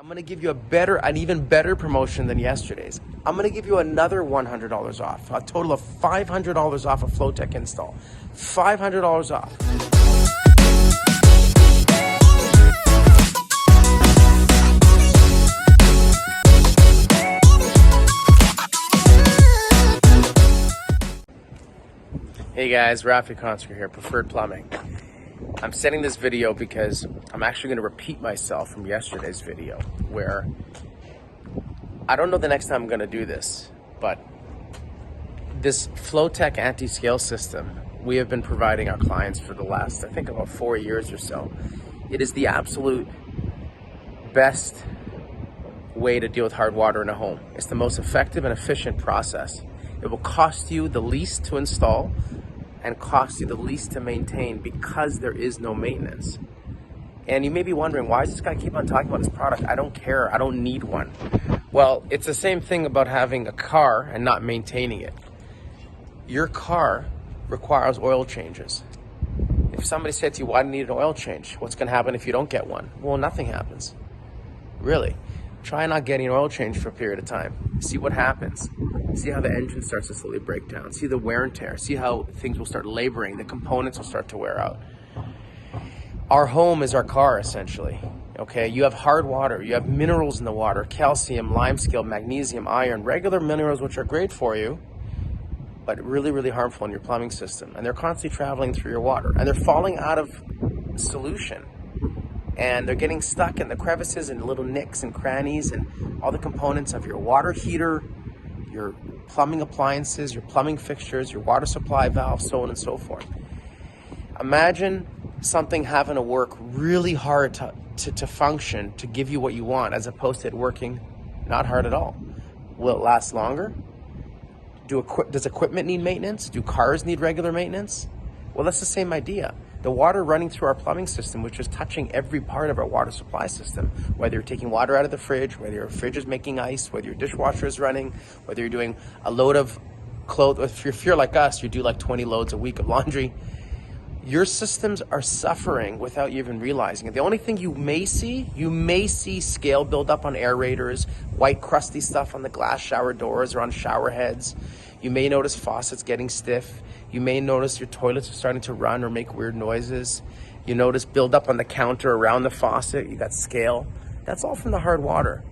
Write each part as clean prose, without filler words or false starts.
I'm gonna give you an even better promotion than yesterday's. I'm gonna give you another $100 off, a total of $500 off a Flowtech install. $500 off. Hey guys, Rafi Konsker here, Preferred Plumbing. I'm sending this video because I'm actually going to repeat myself from yesterday's video where I don't know the next time I'm going to do this, but this Flowtech anti-scale system we have been providing our clients for the last, I think, about 4 years or so. It is the absolute best way to deal with hard water in a home. It's the most effective and efficient process. It will cost you the least to install and cost you the least to maintain because there is no maintenance. And you may be wondering, why does this guy keep on talking about his product? I don't care, I don't need one. Well, it's the same thing about having a car and not maintaining it. Your car requires oil changes. If somebody said to you, why do you need an oil change? What's gonna happen if you don't get one? Well, nothing happens, really. Try not getting an oil change for a period of time. See what happens. See how the engine starts to slowly break down. See the wear and tear. See how things will start laboring. The components will start to wear out. Our home is our car, essentially. Okay, you have hard water. You have minerals in the water, calcium, limescale, magnesium, iron, regular minerals which are great for you, but really, really harmful in your plumbing system. And they're constantly traveling through your water. And they're falling out of solution. And they're getting stuck in the crevices and little nicks and crannies and all the components of your water heater, your plumbing appliances, your plumbing fixtures, your water supply valve, so on and so forth. Imagine something having to work really hard to function, to give you what you want, as opposed to it working not hard at all. Will it last longer? Does equipment need maintenance? Do cars need regular maintenance? Well, that's the same idea. The water running through our plumbing system, which is touching every part of our water supply system, whether you're taking water out of the fridge, whether your fridge is making ice, whether your dishwasher is running, whether you're doing a load of clothes, if you're like us, you do like 20 loads a week of laundry, your systems are suffering without you even realizing it. The only thing you may see scale build up on aerators, white crusty stuff on the glass shower doors or on shower heads. You may notice faucets getting stiff. You may notice your toilets are starting to run or make weird noises. You notice build up on the counter around the faucet. You got scale. That's all from the hard water.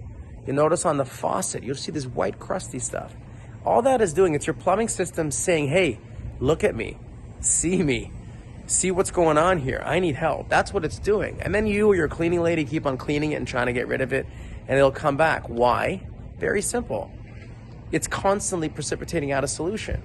You notice on the faucet, you'll see this white crusty stuff. All that is doing, it's your plumbing system saying, hey, look at me, see what's going on here. I need help. That's what it's doing. And then you or your cleaning lady keep on cleaning it and trying to get rid of it, and it'll come back. Why? Very simple. It's constantly precipitating out a solution.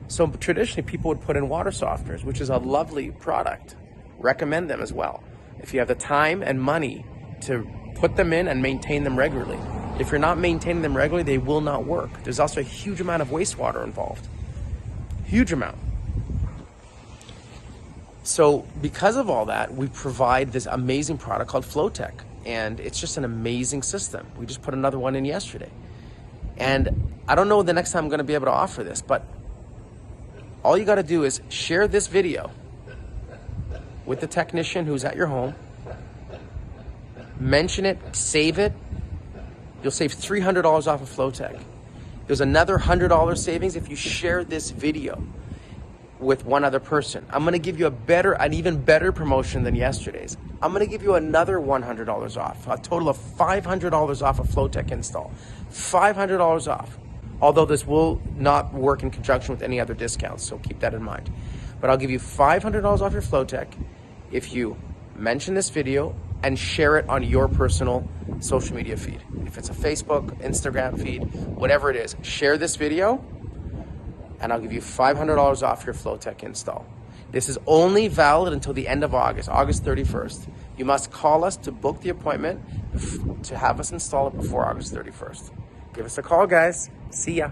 So traditionally, people would put in water softeners, which is a lovely product. Recommend them as well. If you have the time and money to put them in and maintain them regularly. If you're not maintaining them regularly, they will not work. There's also a huge amount of wastewater involved. Huge amount. So because of all that, we provide this amazing product called Flowtech. And it's just an amazing system. We just put another one in yesterday. And I don't know the next time I'm gonna be able to offer this, but all you gotta do is share this video with the technician who's at your home, mention it, save it. You'll save $300 off of Flowtech. There's another $100 savings if you share this video with one other person. I'm gonna give you an even better promotion than yesterday's. I'm gonna give you another $100 off, a total of $500 off a Flowtech install. $500 off. Although this will not work in conjunction with any other discounts, so keep that in mind. But I'll give you $500 off your Flowtech if you mention this video and share it on your personal social media feed. If it's a Facebook, Instagram feed, whatever it is, share this video and I'll give you $500 off your Flowtech install. This is only valid until the end of August 31st. You must call us to book the appointment to have us install it before August 31st. Give us a call, guys. See ya.